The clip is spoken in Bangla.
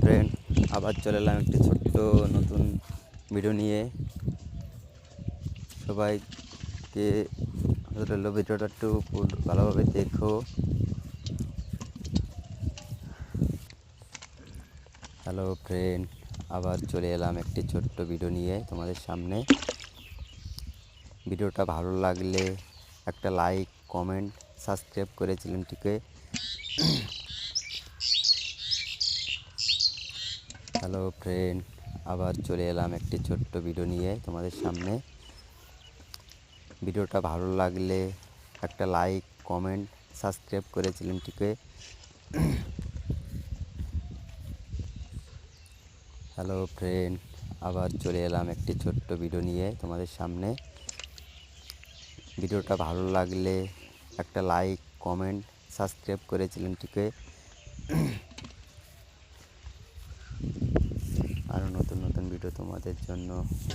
ফ্রেন্ড, আবার চলে এলাম একটি ছোট্ট নতুন ভিডিও নিয়ে। সবাইকে ভিডিওটা একটু ভালোভাবে দেখো। হ্যালো ফ্রেন্ড, আবার চলে এলাম একটি ছোট্ট ভিডিও নিয়ে তোমাদের সামনে। ভিডিওটা ভালো লাগলে একটা লাইক, কমেন্ট, সাবস্ক্রাইব করে চ্যানেলটিকে। হ্যালো ফ্রেন্ড, আবার চলে এলাম একটি ছোট্ট ভিডিও নিয়ে তোমাদের সামনে। ভিডিওটা ভালো লাগলে একটা লাইক, কমেন্ট, সাবস্ক্রাইব করে চ্যানেলটিকে। হ্যালো ফ্রেন্ড, আবার চলে এলাম একটি ছোট্ট ভিডিও নিয়ে তোমাদের সামনে। ভিডিওটা ভালো লাগলে একটা লাইক, কমেন্ট, সাবস্ক্রাইব করে চ্যানেলটিকে। আরও নতুন নতুন ভিডিও তোমাদের জন্য